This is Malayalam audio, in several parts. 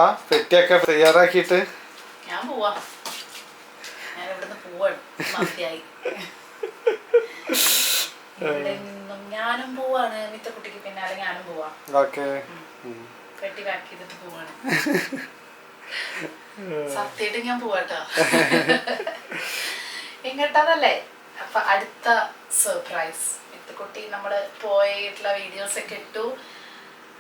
ആ പെട്ടിയൊക്കെ തയ്യാറാക്കിയിട്ട് ഞാൻ പോവാ. ഞാൻ ഇവിടുന്ന് പോവാണ്. മതിയായി. ഇവിടെ നിന്നും ഞാനും പോവാണ്. മിത്തക്കുട്ടിക്ക് പിന്നാലെ ഞാനും പോവാ. പെട്ടി പാക്ക് ചെയ്തിട്ട് പോവാണ്. സത്യമായിട്ട് ഞാൻ പോവാട്ടോ. എങ്ങോട്ടാന്നല്ലേ? അപ്പൊ അടുത്ത സർപ്രൈസ് മിത്തക്കുട്ടി നമ്മള് പോയിട്ടുള്ള വീഡിയോസ് ഒക്കെ ഇട്ടു.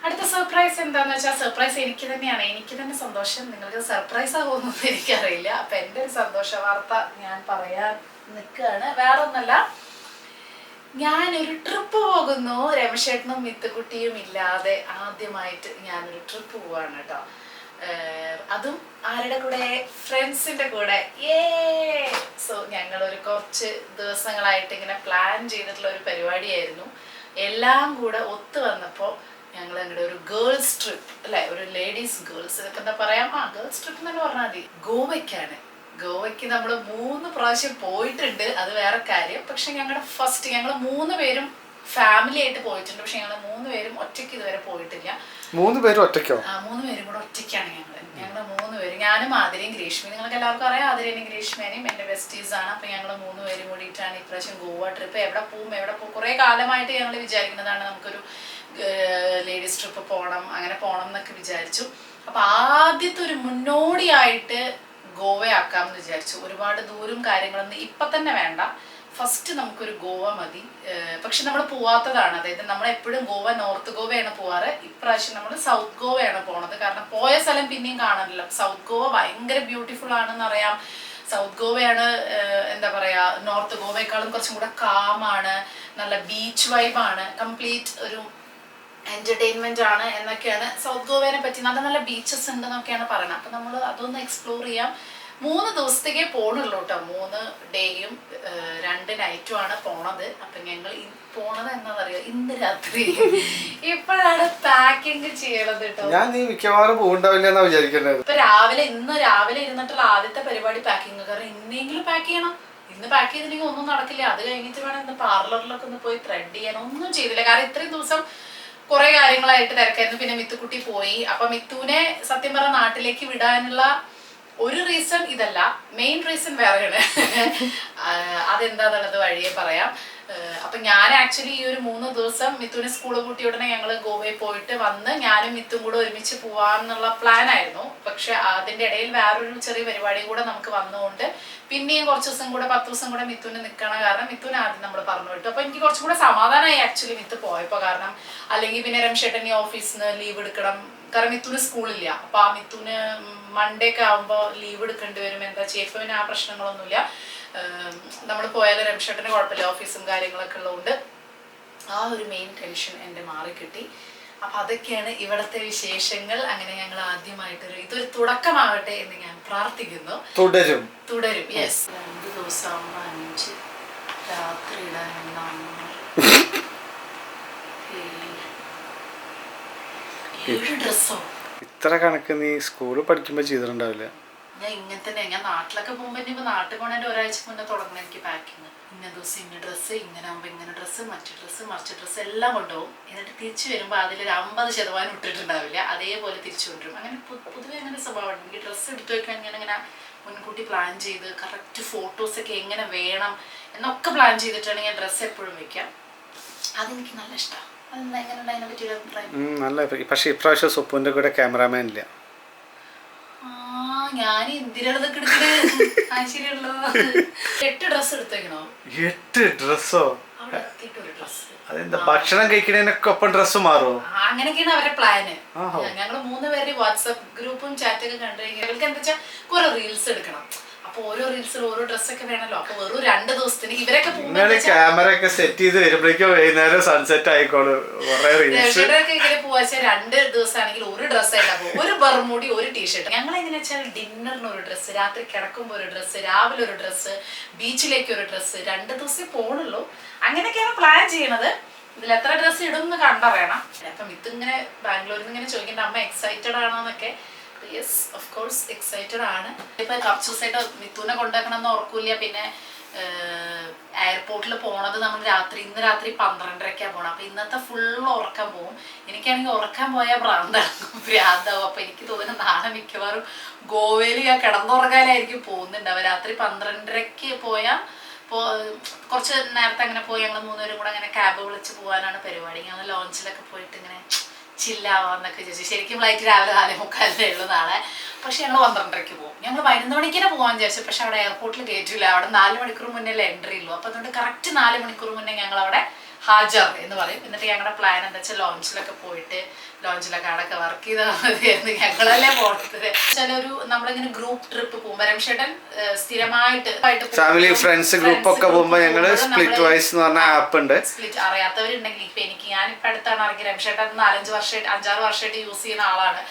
അടുത്ത സർപ്രൈസ് എന്താന്ന് വെച്ചാൽ സർപ്രൈസ് എനിക്ക് തന്നെയാണ്. എനിക്ക് തന്നെ സന്തോഷം. നിങ്ങൾക്ക് സർപ്രൈസ് ആകുമെന്നൊന്നും എനിക്കറിയില്ല. അപ്പൊ എൻ്റെ ഒരു സന്തോഷ വാർത്ത ഞാൻ പറയാൻ നിൽക്കുകയാണ്. വേറെ ഒന്നല്ല, ഞാനൊരു ട്രിപ്പ് പോകുന്നു. രമേശേട്ടനും മിത്തുക്കുട്ടിയും ഇല്ലാതെ ആദ്യമായിട്ട് ഞാനൊരു ട്രിപ്പ് പോവാണ് കേട്ടോ. അതും ആരുടെ കൂടെ? ഫ്രണ്ട്സിന്റെ കൂടെ. സോ ഞങ്ങളൊരു കുറച്ച് ദിവസങ്ങളായിട്ട് ഇങ്ങനെ പ്ലാൻ ചെയ്തിട്ടുള്ള ഒരു പരിപാടിയായിരുന്നു. എല്ലാം കൂടെ ഒത്തു വന്നപ്പോൾ ഞങ്ങൾ ഞങ്ങളുടെ ഒരു ഗേൾസ് ട്രിപ്പ് അല്ലെ, ഒരു ലേഡീസ് ഗേൾസ് ഇതൊക്കെ എന്താ പറയാ, ഗേൾസ് ട്രിപ്പ് എന്ന് പറഞ്ഞാൽ മതി. ഗോവയ്ക്കാണ്. ഗോവയ്ക്ക് നമ്മൾ 3 പ്രാവശ്യം പോയിട്ടുണ്ട്, അത് വേറെ കാര്യം. പക്ഷെ ഞങ്ങൾ 3 പേരും ഫാമിലി ആയിട്ട് പോയിട്ടുണ്ട്. പക്ഷെ ഞങ്ങൾ 3 പേരും ഒറ്റയ്ക്ക് ഇതുവരെ പോയിട്ടില്ല. 3 പേരും ഒറ്റയ്ക്കോ? 3 പേരും കൂടെ ഒറ്റയ്ക്കാണ് ഞങ്ങൾ 3 പേര്. ഞാനും ആതിരയും ഗ്രീഷ്മയും. നിങ്ങൾക്ക് എല്ലാവർക്കും അറിയാം, ആതിരേനെയും ഗ്രീഷ്മേനെയും എൻ്റെ ബെസ്റ്റീസ് ആണ്. അപ്പൊ ഞങ്ങൾ 3 പേരും കൂടിയിട്ടാണ് ഇപ്രാവശ്യം ഗോവ ട്രിപ്പ്. എവിടെ പോകും കുറെ കാലമായിട്ട് ഞങ്ങൾ വിചാരിക്കുന്നതാണ് നമുക്കൊരു ലേഡീസ് ട്രിപ്പ് പോകണം, അങ്ങനെ പോകണം എന്നൊക്കെ വിചാരിച്ചു. അപ്പൊ ആദ്യത്തെ ഒരു മുന്നോടിയായിട്ട് ഗോവയാക്കാമെന്ന് വിചാരിച്ചു. ഒരുപാട് ദൂരം കാര്യങ്ങളൊന്നും ഇപ്പൊ തന്നെ വേണ്ട, ഫസ്റ്റ് നമുക്കൊരു ഗോവ മതി. പക്ഷെ നമ്മൾ പോവാത്തതാണ്. അതായത് നമ്മൾ എപ്പോഴും ഗോവ നോർത്ത് ഗോവയാണ് പോവാറ്. ഇപ്രാവശ്യം നമ്മൾ സൗത്ത് ഗോവയാണ് പോണത്. കാരണം പോയ സ്ഥലം പിന്നെയും കാണാനില്ല. സൗത്ത് ഗോവ ഭയങ്കര ബ്യൂട്ടിഫുൾ ആണെന്ന് അറിയാം. സൗത്ത് ഗോവയാണ് എന്താ പറയാ, നോർത്ത് ഗോവയെക്കാളും കുറച്ചും കൂടെ കാമാണ്, നല്ല ബീച്ച് വൈബാണ്, കംപ്ലീറ്റ് ഒരു എന്റർടൈൻമെന്റ് ആണ് എന്നൊക്കെയാണ് സൗത്ത് ഗോവയെ പറ്റി. നല്ല നല്ല ബീച്ചസ് ഉണ്ട് എന്നൊക്കെയാണ് പറയുന്നത്. അപ്പൊ നമ്മൾ അതൊന്ന് എക്സ്പ്ലോർ ചെയ്യാം. 3 ദിവസത്തേക്കേ പോണുള്ളൂ കേട്ടോ. 3 ഡേയും 2 നൈറ്റും ആണ് പോണത്. അപ്പൊ ഞങ്ങൾ പോണത് എന്താണെന്നറിയോ, ഇന്ന് രാത്രി ഇപ്പോഴാണ് പാക്കിങ് ചെയ്യണത് കേട്ടോ. ഞാൻ നീ മിക്കവാറും പോകണ്ടാവില്ലെന്നാ വിചാരിക്കുന്നത്. ഇപ്പൊ ഇന്ന് രാവിലെ ഇരുന്നിട്ടുള്ള ആദ്യത്തെ പരിപാടി പാക്കിങ്. കാരണം ഇന്നെങ്കിലും പാക്ക് ചെയ്യണം. ഇന്ന് പാക്ക് ചെയ്തില്ലെങ്കിൽ ഒന്നും നടക്കില്ല. അത് കഴിഞ്ഞിട്ട് വേണം ഇന്ന് പാർലറിലൊക്കെ ഒന്ന് പോയി ത്രെഡ് ചെയ്യാൻ. ഒന്നും ചെയ്തില്ല. കാരണം ഇത്രയും ദിവസം കുറെ കാര്യങ്ങളായിട്ട് തിരക്കായിരുന്നു. പിന്നെ മിത്തുക്കുട്ടി പോയി. അപ്പൊ മിത്തുവിനെ സത്യം പറഞ്ഞ നാട്ടിലേക്ക് വിടാനുള്ള ഒരു റീസൺ ഇതല്ല, മെയിൻ റീസൺ വേറെയാണ്. അതെന്താന്നുള്ളത് വഴിയെ പറയാം. അപ്പൊ ഞാൻ ആക്ച്വലി ഈ ഒരു 3 ദിവസം മിത്തുവിനെ സ്കൂൾ കൂട്ടിയ ഉടനെ ഞങ്ങൾ ഗോവയിൽ പോയിട്ട് വന്ന് ഞാനും മിത്തും കൂടെ ഒരുമിച്ച് പോവാന്നുള്ള പ്ലാൻ ആയിരുന്നു. പക്ഷെ അതിന്റെ ഇടയിൽ വേറൊരു ചെറിയ പരിപാടിയും കൂടെ നമുക്ക് വന്നുകൊണ്ട് പിന്നെയും കുറച്ച് ദിവസം കൂടെ 10 ദിവസം കൂടെ മിത്തുവിന് നിൽക്കണ കാരണം മിത്തുവിനെ ആദ്യം നമ്മൾ പറഞ്ഞു വിട്ടു. അപ്പൊ എനിക്ക് കുറച്ചും കൂടെ സമാധാനമായി ആക്ച്വലി മിത്ത് പോയപ്പോ. കാരണം അല്ലെങ്കിൽ പിന്നെ രമേശേട്ടൻ ഓഫീസിൽ നിന്ന് ലീവ് എടുക്കണം. കാരണം മിത്തുവിന് സ്കൂളില്ല. അപ്പൊ ആ മിത്തുവിന് മൺഡേ ഒക്കെ ആകുമ്പോൾ ലീവ് എടുക്കേണ്ടി വരും. എന്താ ചെയ്യുക, ഇപ്പൊ പിന്നെ ആ പ്രശ്നങ്ങളൊന്നുമില്ല. നമ്മൾ പോയാലും രമേശേട്ടന് കുഴപ്പമില്ല, ഓഫീസും കാര്യങ്ങളൊക്കെ ഉള്ളതുകൊണ്ട് ആ ഒരു മെയിൻ ടെൻഷൻ എൻ്റെ മാറിക്കിട്ടി. അപ്പൊ അതൊക്കെയാണ് ഇവിടത്തെ വിശേഷങ്ങൾ. അങ്ങനെ ഞങ്ങൾ ആദ്യമായിട്ടൊരു ഇതൊരു തുടക്കമാവട്ടെ എന്ന് ഞാൻ പ്രാർത്ഥിക്കുന്നു. തുടരും. യെസ്. 2 ദിവസം 5 രാത്രി ഇടാൻ 7 ഡ്രസ്സോ? ഇത്ര കണക്ക് നീ സ്കൂളിൽ പഠിക്കുമ്പോ ചെയ്തിട്ടുണ്ടാവില്ല. ഞാൻ ഇങ്ങനെ തന്നെ. ഞാൻ നാട്ടിലൊക്കെ പോകുമ്പോ ഇനിയിപ്പോ നാട്ടിൽ പോണേന്റെ ഒരാഴ്ച മുന്നേ തുടങ്ങണം എനിക്ക് പാക്കിങ്. ഇന്ന ദിവസം ഇന്ന ഡ്രസ്സ്, ഇങ്ങനെ ആകുമ്പോ ഇങ്ങനെ ഡ്രസ്സ്, മറ്റു ഡ്രസ്സ്, മറിച്ച ഡ്രസ്സ് എല്ലാം കൊണ്ടുപോകും. എന്നിട്ട് തിരിച്ചു വരുമ്പോൾ അതിലൊരു 50% ഇട്ടിട്ടുണ്ടാവില്ല, അതേപോലെ തിരിച്ചു കൊണ്ടുവരും. അങ്ങനെ പൊതുവെ അങ്ങനെ സ്വഭാവമാണ് എനിക്ക്. ഡ്രസ്സ് എടുത്തു വെക്കാൻ ഞാനിങ്ങനെ മുൻകൂട്ടി പ്ലാൻ ചെയ്ത് കറക്റ്റ് ഫോട്ടോസൊക്കെ എങ്ങനെ വേണം എന്നൊക്കെ പ്ലാൻ ചെയ്തിട്ടാണ് ഞാൻ ഡ്രസ്സ് എപ്പോഴും വെക്കാം. അതെനിക്ക് നല്ല ഇഷ്ടമാണ്. അതെന്താ അതിനെ പറ്റിയൊരു അഭിപ്രായം? നല്ല. പക്ഷെ ഇപ്രാവശ്യം സ്വപ്പുവിന്റെ കൂടെ ക്യാമറാമാൻ ഇല്ല. ഞാൻ എന്തിനാണതൊക്കെ എടുക്കണേ? ശരിയല്ലോ. 8 ഡ്രസ് എടുത്തേക്കണോ? 8 ഡ്രസ്സോ? അതെന്താ, ഭക്ഷണം കഴിക്കണേനൊക്കെ ഒപ്പം ഡ്രസ്സ് മാറുമോ? അങ്ങനെയൊക്കെയാണ് അവരുടെ പ്ലാന്. ഞങ്ങള് 3 പേര് വാട്സാപ്പ് ഗ്രൂപ്പും ചാറ്റൊക്കെ കണ്ടു കഴിഞ്ഞാൽ അവർക്ക് എന്താ വെച്ചാൽ കുറെ റീൽസ് എടുക്കണം. അപ്പൊ ഓരോ റീൽസിൽ ഓരോ ഡ്രസ്സൊക്കെ വേണമല്ലോ. അപ്പൊ വെറും 2 ദിവസത്തിന് ഇവരൊക്കെ ക്യാമറ ഒക്കെ സെറ്റ് ചെയ്ത് വരുമ്പോഴേക്കും വൈകുന്നേരം സൺസെറ്റ് ആയിക്കോളും. ഇങ്ങനെ പോവാച്ചാൽ 2 ദിവസമാണെങ്കിൽ ഒരു ഡ്രസ്സായിട്ടാ പോകും. ഒരു ബർമൂടി, ഒരു ടീഷർട്ട്. ഞങ്ങൾ എങ്ങനെ വെച്ചാൽ ഡിന്നറിന് ഒരു ഡ്രസ്സ്, രാത്രി കിടക്കുമ്പോൾ ഒരു ഡ്രസ്സ്, രാവിലെ ഒരു ഡ്രസ്സ്, ബീച്ചിലേക്ക് ഒരു ഡ്രസ്സ്. 2 ദിവസമേ പോണുള്ളൂ. അങ്ങനെയൊക്കെയാണ് പ്ലാൻ ചെയ്യണത്. ഇതിൽ എത്ര ഡ്രസ്സ് ഇടും എന്ന് കണ്ടറിയണം. അപ്പം ഇതിങ്ങനെ ബാംഗ്ലൂരിൽ നിന്ന് ഇങ്ങനെ ചോദിക്കേണ്ട അമ്മ എക്സൈറ്റഡ് ആണോ എന്നൊക്കെ. യെസ്, ഓഫ് കോഴ്സ് എക്സൈറ്റഡ് ആണ്. ഇപ്പൊ കുറച്ച് ദിവസമായിട്ട് മിത്തുവിനെ കൊണ്ടുവെക്കണം എന്ന് ഓർക്കൂല. പിന്നെ എയർപോർട്ടിൽ പോണത് നമ്മൾ ഇന്ന് രാത്രി 12:30 പോകണം. അപ്പൊ ഇന്നത്തെ ഫുള്ള് ഉറക്കം പോകും. എനിക്കാണെങ്കിൽ ഉറക്കം പോയാൽ ഭ്രാന്താവും. അപ്പൊ എനിക്ക് തോന്നുന്നു നാളെ മിക്കവാറും ഗോവയിൽ ഞാൻ കിടന്നുറങ്ങാനായിരിക്കും പോകുന്നുണ്ടാവും. രാത്രി 12:30 പോയാൽ കുറച്ച് നേരത്തെ അങ്ങനെ പോയി ഞങ്ങൾ 3 പേരും കൂടെ അങ്ങനെ ക്യാബ് വിളിച്ച് പോകാനാണ് പരിപാടി. ഞങ്ങൾ ലോഞ്ചിലൊക്കെ പോയിട്ട് ഇങ്ങനെ ചില്ലാവാന്നൊക്കെ ചോദിച്ചു. ശരിക്കും ഫ്ലൈറ്റ് രാവിലെ 4:45 ഉള്ളൂ നാളെ. പക്ഷെ ഞങ്ങൾ 12:30 പോകും. ഞങ്ങൾ 11 മണിക്ക് പോകാൻ വിചാരിച്ചു. പക്ഷെ അവിടെ എയർപോർട്ടിൽ കയറ്റില്ല. അവിടെ 4 മണിക്കൂർ മുന്നേ എൻട്രി ഉള്ളൂ. അപ്പൊ അതുകൊണ്ട് കറക്റ്റ് 4 മണിക്കൂർ മുന്നേ ഞങ്ങൾ അവിടെ ഹാജർ എന്ന് പറയും. എന്നിട്ട് ഞങ്ങളുടെ പ്ലാൻ എന്താ വെച്ചാൽ ലോഞ്ചിലൊക്കെ പോയിട്ട് ലോഞ്ചിലൊക്കെ അവിടെയൊക്കെ വർക്ക് ചെയ്താൽ മതിയായിരുന്നു. ഞങ്ങളല്ലേ പോകട്ടത്. ചിലൊരു നമ്മളിങ്ങനെ ഗ്രൂപ്പ് ട്രിപ്പ് പോകുമ്പോൾ രംഷേട്ടൻ സ്ഥിരമായിട്ട് ഫാമിലി ഫ്രണ്ട്സ് ഗ്രൂപ്പ് ഒക്കെ പോകുമ്പോൾ ഞങ്ങള് സ്പ്ലിറ്റ് വൈസ് എന്ന് പറഞ്ഞ ആപ്പ് ഉണ്ട്. സ്പ്ലിറ്റ് അറിയാത്തവരുണ്ടെങ്കിൽ ഇപ്പൊ ഞാനിപ്പോ അടുത്താണ് ഇറങ്ങി. രംഷേട്ടൻ 5-6 വർഷമായിട്ട് യൂസ് ചെയ്യുന്ന ആളാണ്.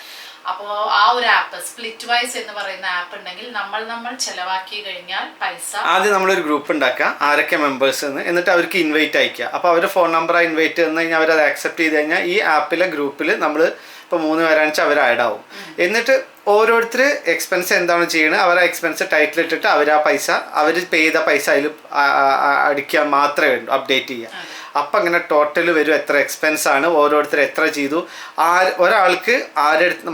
അപ്പോൾ ആ ഒരു ആപ്പ് സ്പ്ലിറ്റ് വൈസ് എന്ന് പറയുന്ന ആപ്പ് ഉണ്ടെങ്കിൽ നമ്മൾ ചെലവാക്കി കഴിഞ്ഞാൽ പൈസ ആദ്യം നമ്മളൊരു ഗ്രൂപ്പ് ഉണ്ടാക്കുക, ആരൊക്കെ മെമ്പേഴ്സ് എന്ന്, എന്നിട്ട് അവർക്ക് ഇൻവൈറ്റ് അയക്കുക. അപ്പോൾ അവരുടെ ഫോൺ നമ്പർ ഇൻവൈറ്റ് തന്നു കഴിഞ്ഞാൽ അവരത് ആക്സെപ്റ്റ് ചെയ്ത് കഴിഞ്ഞാൽ ഈ ആപ്പിലെ ഗ്രൂപ്പിൽ നമ്മൾ ഇപ്പോൾ 3 പേരാണെന്ന് വെച്ചാൽ അവർ ആഡ് ആവും. എന്നിട്ട് ഓരോരുത്തർ എക്സ്പെൻസ് എന്താണ് ചെയ്യുന്നത് അവർ ആ എക്സ്പെൻസ് ടൈറ്റിൽ ഇട്ടിട്ട് അവർ ആ പൈസ അവർ പേ ചെയ്ത പൈസ അതിൽ അടിക്കാൻ മാത്രമേ വേണ്ടൂ, അപ്ഡേറ്റ് ചെയ്യുക. അപ്പം അങ്ങനെ ടോട്ടൽ വരും എത്ര എക്സ്പെൻസ് ആണ്, ഓരോരുത്തർ എത്ര ചെയ്തു, ഒരാൾക്ക്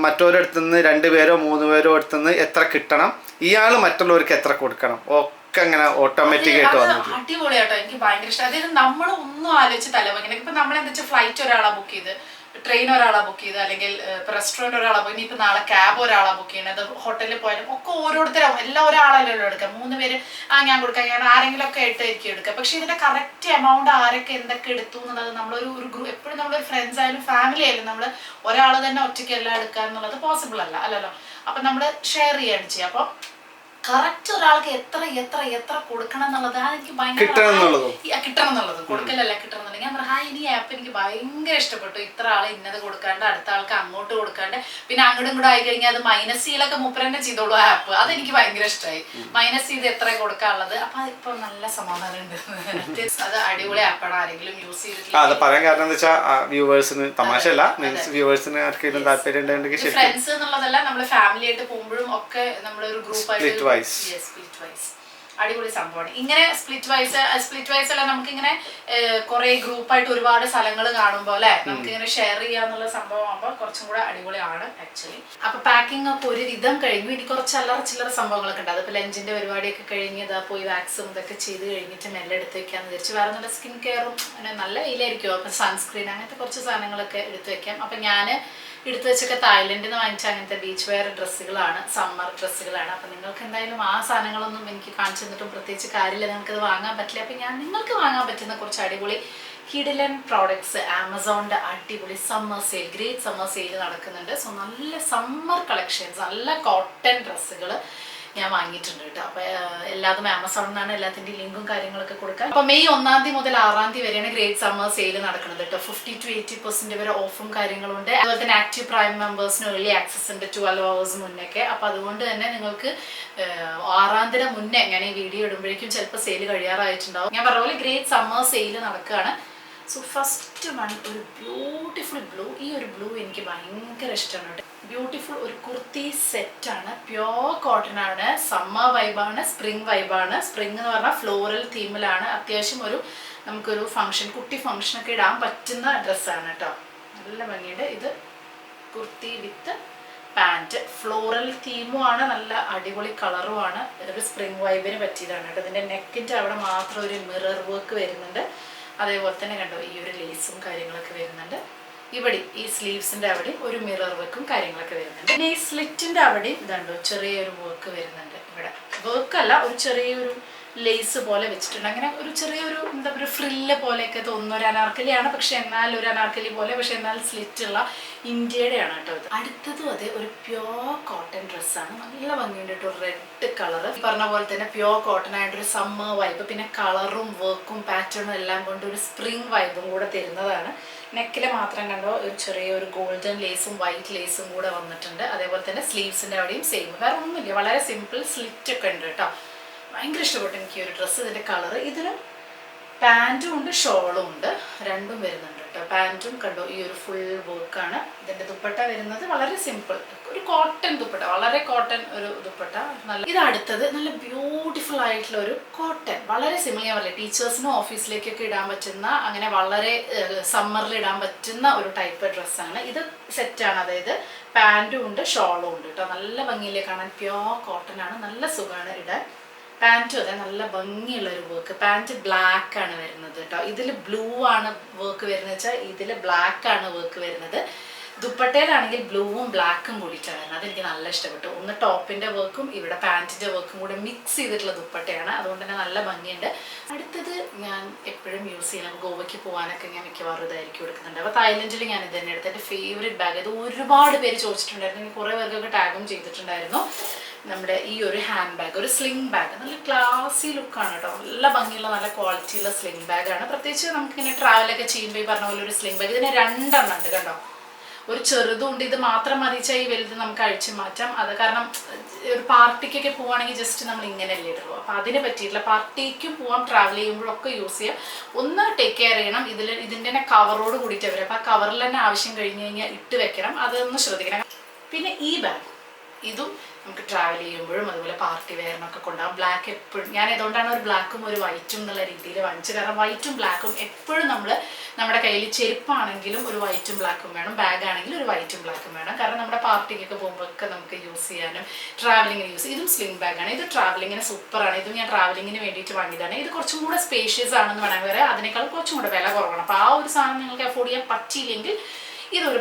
മറ്റൊരിടത്തു നിന്ന് 2 പേരോ 3 പേരോ അടുത്തുനിന്ന് എത്ര കിട്ടണം, ഇയാൾ മറ്റുള്ളവർക്ക് എത്ര കൊടുക്കണം, ഒക്കെ അങ്ങനെ ഓട്ടോമാറ്റിക് ആയിട്ട് വന്നു. അടിപൊളിയാട്ടോ, എനിക്ക് ഭയങ്കര ഇഷ്ടം. അതായത് നമ്മൾ ഒന്നും ആലോചിച്ച് തലവങ്ങനെ ഇപ്പൊ നമ്മളെന്താ വെച്ചാൽ ഫ്ലൈറ്റ് ഒരാളാ ബുക്ക് ചെയ്ത്, ട്രെയിൻ ഒരാളാ ബുക്ക് ചെയ്ത്, അല്ലെങ്കിൽ റെസ്റ്റോറൻറ്റ് ഒരാളാ ബുക്ക്, ഇനിയിപ്പോൾ നാളെ ക്യാബ് ഒരാളാ ബുക്ക് ചെയ്യണത്, ഹോട്ടലിൽ പോയാലും ഒക്കെ ഓരോരുത്തരും എല്ലാം ഒരാളല്ലല്ലോ എടുക്കുക. 3 പേര് ഞാൻ കൊടുക്കാം, ഞാൻ ആരെങ്കിലും ഒക്കെ ആയിട്ടായിരിക്കും എടുക്കുക. പക്ഷെ ഇതിന്റെ കറക്റ്റ് എമൗണ്ട് ആരൊക്കെ എന്തൊക്കെ എടുത്തു എന്നുള്ളത് നമ്മളൊരു ഗ്രൂപ്പ് എപ്പോഴും നമ്മളൊരു ഫ്രണ്ട്സ് ആയാലും ഫാമിലി ആയാലും നമ്മൾ ഒരാൾ തന്നെ ഒറ്റയ്ക്ക് എല്ലാം എടുക്കുക എന്നുള്ളത് പോസിബിൾ അല്ലല്ലോ. അപ്പം നമ്മൾ ഷെയർ ചെയ്യാണ് ചെയ്യുക. അപ്പം കറക്റ്റ് ഒരാൾക്ക് എത്ര എത്ര എത്ര കൊടുക്കണം എന്നുള്ളത് എനിക്ക് ഭയങ്കര കിട്ടണം എന്നുള്ളത് കൊടുക്കലല്ല കിട്ടണം എന്നുള്ളത്. ഞാൻ പറയാം ഈ ആപ്പ് എനിക്ക് ഭയങ്കര ഇഷ്ടപ്പെട്ടു. ഇത്ര ആൾ ഇന്നത് കൊടുക്കാണ്ട് അടുത്ത ആൾക്ക് അങ്ങോട്ട് കൊടുക്കാണ്ട് പിന്നെ അങ്ങോട്ടും കൂടെ ആയി കഴിഞ്ഞാൽ അത് മൈനസ് ചെയ്യലൊക്കെ മൂപ്പരന്നെ ചെയ്തോളൂ ആപ്പ്. അതെനിക്ക് ഭയങ്കര ഇഷ്ടമായി. മൈനസ് ചെയ്ത് എത്ര കൊടുക്കാനുള്ളത്. അപ്പൊ ഇപ്പൊ നല്ല സമാധാനം ഉണ്ട്. അത് അടിപൊളി ആപ്പാണ്. ആരെങ്കിലും യൂസ് ചെയ്തിട്ടില്ല അത് പറയാൻ കാരണം എന്താ വെച്ചാൽ വ്യൂവേഴ്സിന് തമാശയല്ല, മീൻസ് വ്യൂവേഴ്സിന് ആർക്കെങ്കിലും താല്പര്യം ഉണ്ടെങ്കിൽ ഫ്രണ്ട്സ് എന്നുള്ളതല്ല, നമ്മള് ഫാമിലി ആയിട്ട് പോകുമ്പോഴും ഒക്കെ നമ്മളൊരു ഗ്രൂപ്പായിട്ട് സ്പ്ലിറ്റ് വൈസ് അടിപൊളി സംഭവമാണ്. ഇങ്ങനെ സ്പ്ലിറ്റ് വൈസ് അല്ല, നമുക്ക് ഇങ്ങനെ കുറെ ഗ്രൂപ്പായിട്ട് ഒരുപാട് സ്ഥലങ്ങൾ കാണുമ്പോൾ അല്ലെ നമുക്ക് ഇങ്ങനെ ഷെയർ ചെയ്യാന്നുള്ള സംഭവം ആകുമ്പോൾ കുറച്ചും കൂടെ അടിപൊളിയാണ് ആക്ച്വലി. അപ്പൊ പാക്കിംഗ് ഒക്കെ ഒരു വിധം കഴിഞ്ഞു. ഇനി കുറച്ച് ചില്ലറ സംഭവങ്ങളൊക്കെ ഉണ്ട്. അതിപ്പോ ലഞ്ചിന്റെ പരിപാടിയൊക്കെ കഴിഞ്ഞ് ഇതാ പോയി വാക്സും ഇതൊക്കെ ചെയ്ത് കഴിഞ്ഞിട്ട് മെല്ലെ എടുത്ത് വെക്കാന്ന് വിചാരിച്ചു. വേറെ നല്ല സ്കിൻ കെയറും നല്ല വെയിലായിരിക്കും, അപ്പൊ സൺസ്ക്രീൻ അങ്ങനത്തെ കുറച്ച് സാധനങ്ങളൊക്കെ എടുത്ത് വെക്കാം. അപ്പൊ ഞാൻ എടുത്തു വെച്ചൊക്കെ തായ്ലൻഡിൽ നിന്ന് വാങ്ങിച്ച അങ്ങനത്തെ ബീച്ച് വെയർ ഡ്രസ്സുകളാണ്, സമ്മർ ഡ്രസ്സുകളാണ്. അപ്പം നിങ്ങൾക്ക് എന്തായാലും ആ സാധനങ്ങളൊന്നും എനിക്ക് കാണിച്ചു തന്നിട്ടും പ്രത്യേകിച്ച് കാര്യമില്ല, നിങ്ങൾക്കത് വാങ്ങാൻ പറ്റില്ല. അപ്പം ഞാൻ നിങ്ങൾക്ക് വാങ്ങാൻ പറ്റുന്ന കുറച്ച് അടിപൊളി ഹിഡൻ പ്രോഡക്ട്സ് ആമസോണിൻ്റെ അടിപൊളി summer sale, great summer sale നടക്കുന്നുണ്ട്. സോ നല്ല സമ്മർ കളക്ഷൻസ്, നല്ല കോട്ടൺ ഡ്രസ്സുകൾ ഞാൻ വാങ്ങിയിട്ടുണ്ട് കേട്ടോ. അപ്പൊ എല്ലാതും ആമസോണിൽ നിന്നാണ്. എല്ലാത്തിൻ്റെ ലിങ്കും കാര്യങ്ങളൊക്കെ കൊടുക്കാം. അപ്പൊ മെയ് 1 മുതൽ 6 വരെയാണ് ഗ്രേറ്റ് സമ്മർ സെയിൽ നടക്കുന്നത് കേട്ടോ. 50 to 80% വരെ ഓഫും കാര്യങ്ങളും ഉണ്ട്. അതുപോലെ തന്നെ ആക്റ്റീവ് പ്രൈം മെമ്പേഴ്സിന് ഏർലി ആക്സസ് ഉണ്ട് 12 hours മുന്നേക്കെ. അപ്പൊ അതുകൊണ്ട് തന്നെ നിങ്ങൾക്ക് 6 മുന്നേ ഞാൻ ഈ വീഡിയോ ഇടുമ്പോഴേക്കും ചിലപ്പോൾ സെയിൽ കഴിയാറായിട്ടുണ്ടാവും. ഞാൻ പറഞ്ഞ പോലെ ഗ്രേറ്റ് സമ്മർ സെയിൽ നടക്കുകയാണ്. സോ ഫസ്റ്റ് വൺ ഒരു ബ്യൂട്ടിഫുൾ ബ്ലൂ. ഈ ഒരു ബ്ലൂ എനിക്ക് ഭയങ്കര ഇഷ്ടമാണ് കേട്ടോ. ബ്യൂട്ടിഫുൾ ഒരു കുർത്തി സെറ്റാണ്, പ്യോർ കോട്ടൺ ആണ്, സമ്മർ വൈബാണ്, സ്പ്രിംഗ് വൈബാണ്. സ്പ്രിംഗ് എന്ന് പറഞ്ഞാൽ ഫ്ലോറൽ തീമിലാണ്. അത്യാവശ്യം നമുക്കൊരു കുട്ടി ഫംഗ്ഷനൊക്കെ ഇടാൻ പറ്റുന്ന ഡ്രസ്സാണ് കേട്ടോ. നല്ല ഭംഗിയുണ്ട്. ഇത് കുർത്തി വിത്ത് പാൻറ്റ്, ഫ്ലോറൽ തീമും ആണ്, നല്ല അടിപൊളി കളറുമാണ്. ഒരു സ്പ്രിംഗ് വൈബിന് പറ്റിയതാണ് കേട്ടോ. ഇതിൻ്റെ നെക്കിൻ്റെ അവിടെ മാത്രം ഒരു മിറർ വർക്ക് വരുന്നുണ്ട്. അതേപോലെ തന്നെ കണ്ടോ ഈ ഒരു ലേസും കാര്യങ്ങളൊക്കെ വരുന്നുണ്ട്. ഇവിടെ ഈ സ്ലീവ്സിന്റെ അവിടെ ഒരു മിറർ വർക്കും കാര്യങ്ങളൊക്കെ വരുന്നുണ്ട്. പിന്നെ ഈ സ്ലിറ്റിന്റെ അവിടെ ഇതുണ്ടോ ചെറിയൊരു വർക്ക് വരുന്നുണ്ട്. ഇവിടെ വർക്കല്ല, ഒരു ചെറിയൊരു ലേസ് പോലെ വെച്ചിട്ടുണ്ട്. അങ്ങനെ ഒരു ചെറിയൊരു എന്താ പറയുക ഫ്രില്ല് പോലെയൊക്കെ തോന്നുന്ന ഒരു അനാർക്കലിയാണ്. പക്ഷെ എന്നാൽ ഒരു അനാർക്കലി പോലെ, പക്ഷെ എന്നാൽ സ്ലിറ്റ് ഉള്ള ഇന്ത്യയുടെയാണ് കേട്ടോ ഇത്. അടുത്തതും അതെ ഒരു പ്യോർ കോട്ടൺ ഡ്രസ്സാണ്. നല്ല ഭംഗിയുണ്ട് കേട്ടോ, റെഡ് കളർ. പറഞ്ഞ പോലെ തന്നെ പ്യോർ കോട്ടൺ ആയിട്ടൊരു സമ്മർ വൈബ്, പിന്നെ കളറും വർക്കും പാറ്റേണും എല്ലാം കൊണ്ട് ഒരു സ്പ്രിംഗ് വൈബും കൂടെ തരുന്നതാണ്. നെക്കിൽ മാത്രം കണ്ടോ ഒരു ചെറിയൊരു ഗോൾഡൻ ലേസും വൈറ്റ് ലേസും കൂടെ വന്നിട്ടുണ്ട്. അതേപോലെ തന്നെ സ്ലീവ്സിൻ്റെ അവിടെയും സെയിം, വേറെ ഒന്നുമില്ല, വളരെ സിമ്പിൾ സ്ലിറ്റ് ഒക്കെ ഉണ്ട് കേട്ടോ. ഭയങ്കര ഇഷ്ടപ്പെട്ടു എനിക്ക് ഈ ഒരു ഡ്രസ്സ്. ഇതിൻ്റെ കളറ് ഇതിന് പാൻറ്റും ഉണ്ട് ഷോളും ഉണ്ട്, രണ്ടും വരുന്നുണ്ട്. കേട്ടോ. പാൻറ്റും കണ്ടോ ഈ ഒരു ഫുൾ വർക്കാണ്. ഇതിന്റെ ദുപ്പട്ട വരുന്നത് വളരെ സിമ്പിൾ, ഒരു കോട്ടൺ ദുപ്പട്ട, വളരെ കോട്ടൺ ഒരു ദുപ്പട്ട. നല്ല ഇത് അടുത്തത് നല്ല ബ്യൂട്ടിഫുൾ ആയിട്ടുള്ള ഒരു കോട്ടൺ, വളരെ സിമ്പിൾ. ഞാൻ പറയില്ല, ടീച്ചേഴ്സിനും ഓഫീസിലേക്കൊക്കെ ഇടാൻ പറ്റുന്ന, അങ്ങനെ വളരെ സമ്മറിൽ ഇടാൻ പറ്റുന്ന ഒരു ടൈപ്പ് ഡ്രസ്സാണ് ഇത്. സെറ്റാണ്, അതായത് പാൻറ്റും ഉണ്ട് ഷോളും ഉണ്ട് കേട്ടോ. നല്ല ഭംഗിയിലേ കാണാൻ, പ്യോർ കോട്ടൺ ആണ്, നല്ല സുഖമാണ് ഇടാൻ. പാൻറ്റും അതെ നല്ല ഭംഗിയുള്ള ഒരു വർക്ക്. പാൻറ്റ് ബ്ലാക്ക് ആണ് വരുന്നത് കേട്ടോ. ഇതിൽ ബ്ലൂ ആണ് വർക്ക് വരുന്നത് വെച്ചാൽ ഇതിൽ ബ്ലാക്ക് ആണ് വർക്ക് വരുന്നത്. ദുപ്പട്ടയിലാണെങ്കിൽ ബ്ലൂവും ബ്ലാക്കും കൂടിയിട്ടാണ് വരുന്നത്. അതെനിക്ക് നല്ല ഇഷ്ടപ്പെട്ടു. ഒന്ന് ടോപ്പിന്റെ വർക്കും ഇവിടെ പാൻറ്റിന്റെ വർക്കും കൂടെ മിക്സ് ചെയ്തിട്ടുള്ള ദുപ്പട്ടയാണ്, അതുകൊണ്ട് തന്നെ നല്ല ഭംഗിയുണ്ട്. അടുത്തത് ഞാൻ എപ്പോഴും യൂസ് ചെയ്യണം, ഗോവയ്ക്ക് പോകാനൊക്കെ ഞാൻ മിക്കവാറും ഇതായിരിക്കും എടുക്കുന്നുണ്ട്. അപ്പോൾ തായ്ലൻഡിൽ ഞാൻ ഇത് തന്നെ എടുത്ത്, എൻ്റെ ഫേവറേറ്റ് ബാഗ്. ഇത് ഒരുപാട് പേര് ചോദിച്ചിട്ടുണ്ടായിരുന്നു, എനിക്ക് കുറേ പേർക്കൊക്കെ ടാഗും ചെയ്തിട്ടുണ്ടായിരുന്നു. നമ്മുടെ ഈ ഒരു ഹാൻഡ് ബാഗ്, ഒരു സ്ലിംഗ് ബാഗ്, നല്ല ക്ലാസി ലുക്കാണ് കേട്ടോ. നല്ല ഭംഗിയുള്ള നല്ല ക്വാളിറ്റിയുള്ള സ്ലിംഗ് ബാഗാണ്. പ്രത്യേകിച്ച് നമുക്കിങ്ങനെ ട്രാവലൊക്കെ ചെയ്യുമ്പോൾ ഈ പറഞ്ഞ പോലെ ഒരു സ്ലിംഗ് ബാഗ്. ഇതിന് 2 ഉണ്ട് കണ്ടോ, ഒരു ചെറുതുണ്ട്. ഇത് മാത്രം മതിച്ചാൽ ഈ വലുത് നമുക്ക് അഴിച്ചു മാറ്റാം. അത് കാരണം ഒരു പാർട്ടിക്കൊക്കെ പോവുകയാണെങ്കിൽ ജസ്റ്റ് നമ്മൾ ഇങ്ങനെയല്ലേ ഇടുള്ളൂ. അപ്പോൾ അതിന് പറ്റിയിട്ടില്ല, പാർട്ടിക്കും പോവാം, ട്രാവൽ ചെയ്യുമ്പോഴൊക്കെ യൂസ് ചെയ്യാം. ഒന്ന് ടേക്ക് കെയർ ചെയ്യണം. ഇതിൻ്റെ തന്നെ കവറോട് കൂടിയിട്ട് വരും. അപ്പോൾ ആ കവറിൽ തന്നെ ആവശ്യം കഴിഞ്ഞ് കഴിഞ്ഞാൽ ഇട്ട് വെക്കണം, അതൊന്ന് ശ്രദ്ധിക്കണം. പിന്നെ ഈ ബാഗ്, ഇതും നമുക്ക് ട്രാവൽ ചെയ്യുമ്പോഴും അതുപോലെ പാർട്ടി വെയറിനൊക്കെ കൊണ്ടുപോകാം. ബ്ലാക്ക് എപ്പോഴും ഞാൻ ഇതുകൊണ്ടാണ് ഒരു ബ്ലാക്കും ഒരു വൈറ്റും എന്നുള്ള രീതിയിൽ വാങ്ങിച്ചത്. കാരണം വൈറ്റും ബ്ലാക്കും എപ്പോഴും നമ്മുടെ കയ്യിൽ ചെരുപ്പാണെങ്കിലും ഒരു വൈറ്റും ബ്ലാക്കും വേണം, ബാഗ് ആണെങ്കിലും ഒരു വൈറ്റും ബ്ലാക്കും വേണം. കാരണം നമ്മുടെ പാർട്ടിക്കൊക്കെ പോകുമ്പോഴൊക്കെ നമുക്ക് യൂസ് ചെയ്യാനും ട്രാവലിങ്ങിന് യൂസ്. ഇതും സ്ലിംഗ് ബാഗാണ്, ഇത് ട്രാവലിങ്ങിന് സൂപ്പറാണ്. ഇതും ഞാൻ ട്രാവലിങ്ങിന് വേണ്ടിയിട്ട് വാങ്ങിയതാണ്. ഇത് കുറച്ചും കൂടെ സ്പേഷ്യസ് ആണെന്ന് വേണമെങ്കിൽ പറയാം, അതിനേക്കാൾ കുറച്ചും കൂടെ വില കുറവാണ്. അപ്പോൾ ആ ഒരു സാധനം നിങ്ങൾക്ക് അഫോർഡ് ചെയ്യാൻ പറ്റിയില്ലെങ്കിൽ ഇതൊരു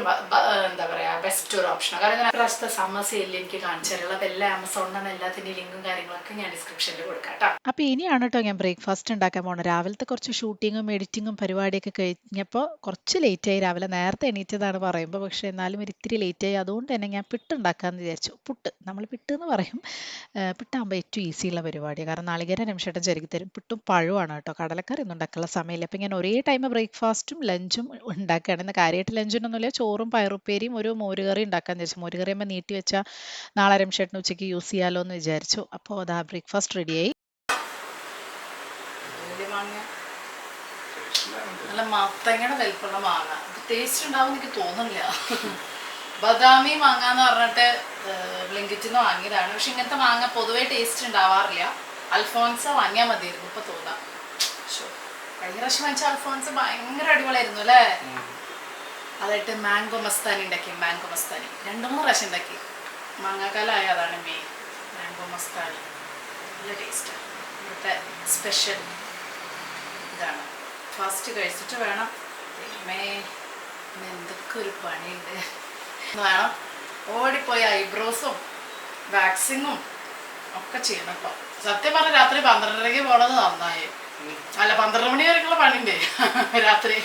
എന്താ പറയുക ബെസ്റ്റ് ഒരു ഓപ്ഷനാണ്. കാരണം ഞാൻ പ്രാവശ്യത്തെ സമ്മർ സെയിലിൽ എനിക്ക് കാണിച്ചു തരുള്ളൂ. അപ്പോൾ എല്ലാ ആമസോണിലാണ് എല്ലാത്തിൻ്റെ ലിങ്കും കാര്യങ്ങളൊക്കെ ഞാൻ ഡിസ്ക്രിപ്ഷനിൽ കൊടുക്കാം കേട്ടോ. അപ്പോൾ ഇനിയാണ് കേട്ടോ ഞാൻ ബ്രേക്ക്ഫാസ്റ്റ് ഉണ്ടാക്കാൻ പോകണം. രാവിലത്തെ കുറച്ച് ഷൂട്ടിങ്ങും എഡിറ്റിങ്ങും പരിപാടിയൊക്കെ കഴിഞ്ഞപ്പോൾ കുറച്ച് ലേറ്റായി. രാവിലെ നേരത്തെ എണീറ്റതാണ് പറയുമ്പോൾ, പക്ഷേ എന്നാലും ഒരു ഇത്തിരി ലേറ്റായി. അതുകൊണ്ട് തന്നെ ഞാൻ പുട്ടുണ്ടാക്കാമെന്ന് വിചാരിച്ചു. പുട്ട്, നമ്മൾ പിട്ട് എന്ന് പറയും. പിട്ടാകുമ്പോൾ ഏറ്റവും ഈസിയുള്ള പരിപാടിയാണ്. കാരണം നാളികേരം രമേശേട്ടൻ ചെരുക്കി തരും. പുട്ടും പഴമാണ് കേട്ടോ. കടലക്കറി ഒന്നും ഉണ്ടാക്കാനുള്ള സമയമില്ല. അപ്പോൾ ഞാൻ ഒരേ ടൈം ബ്രേക്ക്ഫാസ്റ്റും ലഞ്ചും ഉണ്ടാക്കുകയാണ്. ഇന്ന് കാര്യമായിട്ട് ലഞ്ചിനൊന്നുമില്ല, ചോറും പയറുപ്പേരിയും ഒരു മോരുകറി ഉണ്ടാക്കാമെന്ന് വിചാരിച്ചു. മോരുകറി ആകുമ്പോൾ നീട്ടി വെച്ചാൽ നാളെ രമേശേട്ടന് ഉച്ചയ്ക്ക് യൂസ് ചെയ്യാമല്ലോ എന്ന് വിചാരിച്ചു. അപ്പോൾ അതാ ബ്രേക്ക്ഫാസ്റ്റ് റെഡിയായി. നല്ല മത്തങ്ങയുടെ വലിപ്പമുള്ള മാങ്ങ, ടേസ്റ്റ് ഉണ്ടാവും എനിക്ക് തോന്നുന്നില്ല. ബദാമി മാങ്ങ എന്ന് പറഞ്ഞിട്ട് ബ്ലിങ്കിറ്റിൽ നിന്ന് വാങ്ങിയതാണ്. പക്ഷെ ഇങ്ങനത്തെ മാങ്ങ പൊതുവേ ടേസ്റ്റ് ഉണ്ടാവാറില്ല. അൽഫോൺസ വാങ്ങിയാൽ മതിയായിരുന്നു ഇപ്പൊ തോന്നാം. കഴിഞ്ഞ പ്രാവശ്യം വാങ്ങിച്ച അൽഫോൺസ ഭയങ്കര അടിപൊളിയായിരുന്നു അല്ലേ. അതായിട്ട് മാംഗോ മസ്താനി ഉണ്ടാക്കി. മാംഗോ മസ്താനി 2-3 പ്രാവശ്യം ഉണ്ടാക്കി. മാങ്ങാക്കാലായ അതാണ് മെയിൻ. മാംഗോ മസ്താനി നല്ല ടേസ്റ്റാണ്. ഇവിടുത്തെ സ്പെഷ്യൽ ഇതാണ്. ഫാസ്റ്റ് കഴിച്ചിട്ട് വേണം. എന്തൊക്കെ ഒരു പണിയുണ്ട് വേണം. ഓടിപ്പോയി ഐബ്രോസും വാക്സിങ്ങും ഒക്കെ ചെയ്യണം. ഇപ്പം സത്യം പറഞ്ഞ രാത്രി 12:30 പോണത് നന്നായി. അല്ല 12 മണി വരെയുള്ള പണിയുണ്ടേ രാത്രി.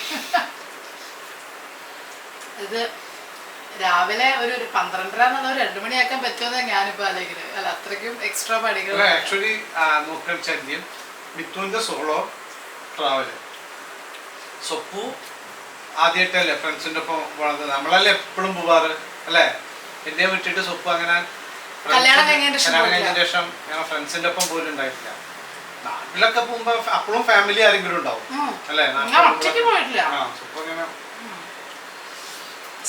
ഇത് രാവിലെ ഒരു 12:30 എന്നുള്ളത് 2 മണിയാക്കാൻ പറ്റുമെന്ന് ഞാനിപ്പോ ആലോചിക്കുന്നത്. അല്ല അത്രയ്ക്കും എക്സ്ട്രാ പണികൾ. ആക്ച്വലി നോക്കിയ മിത്തുവിന്റെ സോളോ ട്രാവല് സൊപ്പു ആദ്യമായിട്ടല്ലേ ഫ്രണ്ട്സിന്റെ ഒപ്പം പോണത്. നമ്മളല്ലേ എപ്പോഴും പോവാറ് അല്ലേ. എന്നെ വിട്ടിട്ട് സൊപ്പു അങ്ങനെ കല്യാണം കഴിഞ്ഞതിന് ശേഷം ഞങ്ങൾ ഫ്രണ്ട്സിന്റെ ഒപ്പം പോലും ഉണ്ടായിട്ടില്ല. നാട്ടിലൊക്കെ പോകുമ്പോ അപ്പോഴും ഫാമിലി ആരെങ്കിലും ഉണ്ടാവും അല്ലേ. സൊപ്പു അങ്ങനെ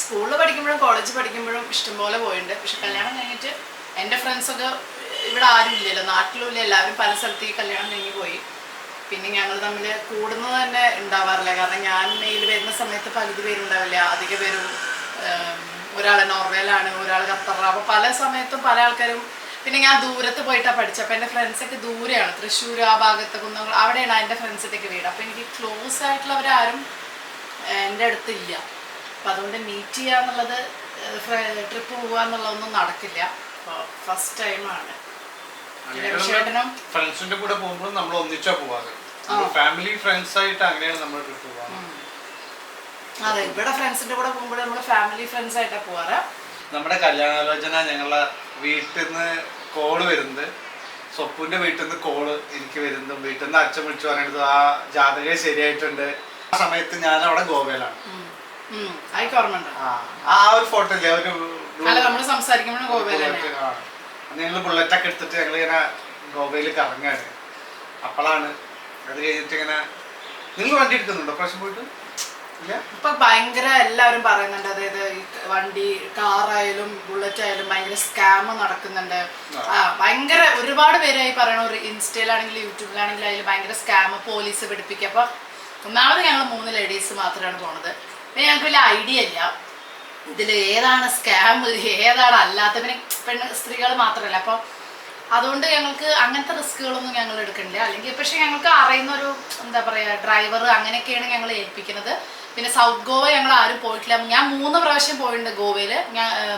സ്കൂളിൽ പഠിക്കുമ്പോഴും കോളേജ് പഠിക്കുമ്പോഴും ഇഷ്ടംപോലെ പോയിട്ടുണ്ട്. പക്ഷെ കല്യാണം കഴിഞ്ഞിട്ട് എൻ്റെ ഫ്രണ്ട്സൊക്കെ ഇവിടെ ആരും ഇല്ലല്ലോ, നാട്ടിലും ഇല്ല, എല്ലാവരും പല സ്ഥലത്തേക്ക് കല്യാണം കഴിഞ്ഞ് പോയി. പിന്നെ ഞങ്ങൾ തമ്മിൽ കൂടുന്നത് തന്നെ ഉണ്ടാവാറില്ല. കാരണം ഞാൻ മെയിൽ വരുന്ന സമയത്ത് പകുതി പേരുണ്ടാവില്ല, അധിക പേരും ഒരാൾ നോർവേയിലാണ്, ഒരാൾ ഖത്തറിലാണ്. അപ്പോൾ പല സമയത്തും പല ആൾക്കാരും. പിന്നെ ഞാൻ ദൂരത്ത് പോയിട്ടാണ് പഠിച്ചത്. അപ്പോൾ എൻ്റെ ഫ്രണ്ട്സൊക്കെ ദൂരെയാണ്, തൃശ്ശൂർ ആ ഭാഗത്ത് കുന്നംകുളം അവിടെയാണ് എൻ്റെ ഫ്രണ്ട്സിൻ്റെയൊക്കെ വീട്. അപ്പോൾ എനിക്ക് ക്ലോസ് ആയിട്ടുള്ളവരാരും എൻ്റെ അടുത്തില്ല. അപ്പം അതുകൊണ്ട് മീറ്റ് ചെയ്യുക എന്നുള്ളത്, ട്രിപ്പ് പോവുക എന്നുള്ളതൊന്നും നടക്കില്ല. അപ്പോൾ ഫസ്റ്റ് ടൈമാണ്. ഫ്രണ്ട്സിന്റെ കൂടെ പോകുമ്പോൾ നമ്മൾ ഒന്നിച്ചാ പോവാറ്. ഫാമിലി ഫ്രണ്ട്സ് ആയിട്ട് അങ്ങനെയാണ് നമ്മൾ ട്രിപ്പ് പോവാറ്. അതെ, ഇവിടെ ഫ്രണ്ട്സിന്റെ കൂടെ പോകുമ്പോൾ നമ്മൾ ഫാമിലി ഫ്രണ്ട്സ് ആയിട്ടാണ് പോവാറ്. നമ്മുടെ കല്യാണാലോചന ഞങ്ങളെ വീട്ടിൽ നിന്ന് കോള് വരുന്നത്, സ്വപ്പുവിന്റെ വീട്ടിൽ നിന്ന് കോള് എനിക്ക് വരുന്നതും വീട്ടിൽ നിന്ന് അച്ഛൻ വിളിച്ചു പറയുന്നത് ആ ജാതകം ശരിയായിട്ടുണ്ട്. ആ സമയത്ത് ഞാൻ അവിടെ ഗോവയിലാണ്. ആ ഒരു ഫോട്ടോ ഇല്ലേ, ഒരു ഞങ്ങള് ബുള്ളറ്റൊക്കെ എടുത്തിട്ട് ഞങ്ങൾ ഇങ്ങനെ ഗോവയിൽ കറങ്ങാണ്. അപ്പോഴാണ് അത് കഴിഞ്ഞിട്ട് ഇങ്ങനെ. നിങ്ങൾ വണ്ടി എടുക്കുന്നുണ്ടോ പ്രാവശ്യം പോയിട്ട്? ഇപ്പൊ ഭയങ്കര എല്ലാവരും പറയുന്നുണ്ട്, അതായത് വണ്ടി കാറായാലും ബുള്ളറ്റ് ആയാലും ഭയങ്കര സ്കാം നടക്കുന്നുണ്ട്. ഭയങ്കര ഒരുപാട് പേരായി പറയണ, ഒരു ഇൻസ്റ്റയിലാണെങ്കിലും യൂട്യൂബിലാണെങ്കിലും അതിൽ ഭയങ്കര സ്കാം, പോലീസ് പിടിപ്പിക്കുക. അപ്പൊ ഒന്നാമത് ഞങ്ങൾ 3 ലേഡീസ് മാത്രമാണ് പോണത്. പിന്നെ ഞങ്ങൾക്ക് വലിയ ഐഡിയ ഇല്ല ഇതിൽ ഏതാണ് സ്കാം ഏതാണ് അല്ലാത്ത. പിന്നെ സ്ത്രീകൾ മാത്രമല്ല, അപ്പോൾ അതുകൊണ്ട് ഞങ്ങൾക്ക് അങ്ങനത്തെ റിസ്കുകളൊന്നും ഞങ്ങൾ എടുക്കണില്ല. അല്ലെങ്കിൽ പക്ഷെ ഞങ്ങൾക്ക് അറിയുന്ന ഒരു എന്താ പറയുക ഡ്രൈവർ അങ്ങനെയൊക്കെയാണ് ഞങ്ങൾ ഏൽപ്പിക്കുന്നത്. പിന്നെ സൗത്ത് ഗോവ ഞങ്ങൾ ആരും പോയിട്ടില്ല. ഞാൻ 3 പ്രാവശ്യം പോയിട്ടുണ്ട് ഗോവയിൽ.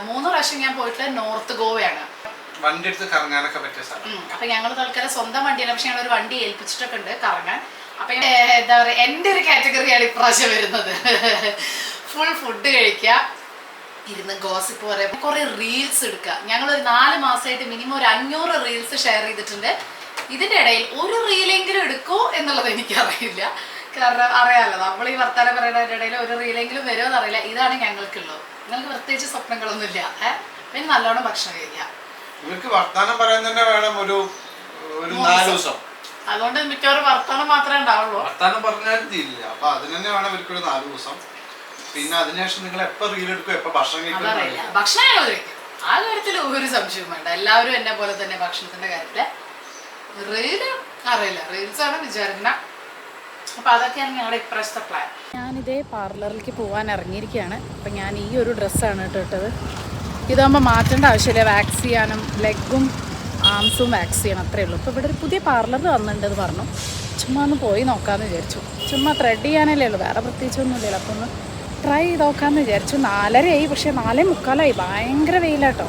3 പ്രാവശ്യം ഞാൻ പോയിട്ടുള്ള നോർത്ത് ഗോവയാണ്. വണ്ടി എടുത്ത് കറങ്ങാനൊക്കെ പറ്റിയ സ്ഥലം. അപ്പൊ ഞങ്ങൾ തൽക്കാലം സ്വന്തം വണ്ടിയല്ല, പക്ഷെ ഞങ്ങൾ ഒരു വണ്ടി ഏൽപ്പിച്ചിട്ടൊക്കെ ഉണ്ട് കറങ്ങാൻ. അപ്പൊ എന്താ പറയുക, എൻ്റെ ഒരു കാറ്റഗറിയാണ് ഇപ്രാവശ്യം വരുന്നത്. ഫുൾ ഫുഡ് കഴിക്കുക, ഇരുന്ന് ഗോസിപ്പ് പറയുക, കുറെ റീൽസ് എടുക്കുക. ഞങ്ങളൊരു 4 മാസമായിട്ട് മിനിമം ഒരു 500 റീൽസ് ഷെയർ ചെയ്തിട്ടുണ്ട്. ഇതിന്റെ ഇടയിൽ ഒരു റീലെങ്കിലും എടുക്കോ എന്നുള്ളത് എനിക്കറിയില്ല. കാരണം അറിയാമല്ലോ, നമ്മൾ ഈ വർത്താനം പറയുന്നതിന്റെ ഇടയിൽ ഒരു റീലെങ്കിലും വരുമോ എന്നറിയില്ല. ഇതാണ് ഞങ്ങൾക്കുള്ളത്. നിങ്ങൾക്ക് പ്രത്യേകിച്ച് സ്വപ്നങ്ങളൊന്നുമില്ല. പിന്നെ നല്ലോണം ഭക്ഷണം കഴിക്കാം. നിങ്ങൾക്ക് വർത്താനം പറയാൻ തന്നെ വേണം ഒരു 4 ദിവസം. അതുകൊണ്ട് മിക്കവാറും വർത്താനം മാത്രമേ ഉണ്ടാവുള്ളൂ. വർത്താനം പറഞ്ഞാലും തീരില്ല. അപ്പൊ അതിന് തന്നെ വേണം ഇവർക്കൊരു 4 ദിവസം. പിന്നെ അതിനുശേഷം നിങ്ങൾ എപ്പോ റീൽ എടുക്കും, എപ്പോ ഭക്ഷണം കഴിക്കും. ഭക്ഷണം ഞങ്ങൾ കഴിക്കും, ആ കാര്യത്തിൽ ഒരു സംശയവും വേണ്ട. എല്ലാവരും എന്നെ പോലെ തന്നെ ഭക്ഷണത്തിന്റെ കാര്യത്തില്. റീല് അറിയില്ല, റീൽസ് ആണ് വിചാരിക്കുന്ന. അപ്പൊ അതൊക്കെയാണ് ഞങ്ങളുടെ ഇപ്രാവശ്യത്തെ പ്ലാൻ. ഞാനിതേ പാർലറിലേക്ക് പോകാൻ ഇറങ്ങിയിരിക്കുകയാണ്. അപ്പം ഞാൻ ഈ ഒരു ഡ്രസ്സാണ് ഇട്ടത്. ഇതാകുമ്പോൾ മാറ്റേണ്ട ആവശ്യമില്ല. വാക്സ് ചെയ്യാനും ലെഗും ആംസും വാക്സ് ചെയ്യണം, അത്രയേ ഉള്ളൂ. ഇപ്പോൾ ഇവിടെ ഒരു പുതിയ പാർലർ വന്നിട്ടുണ്ടെന്ന് പറഞ്ഞു. ചുമ്മാ ഒന്ന് പോയി നോക്കാമെന്ന് വിചാരിച്ചു. ചുമ്മാ ത്രെഡ് ചെയ്യാനല്ലേ ഉള്ളൂ, വേറെ പ്രത്യേകിച്ചൊന്നുമില്ലല്ലോ. അപ്പോൾ ഒന്ന് ട്രൈ ചെയ്ത് നോക്കാമെന്ന് വിചാരിച്ചു. 4:30 പക്ഷേ 4:45 ഭയങ്കര വെയിലാട്ടോ.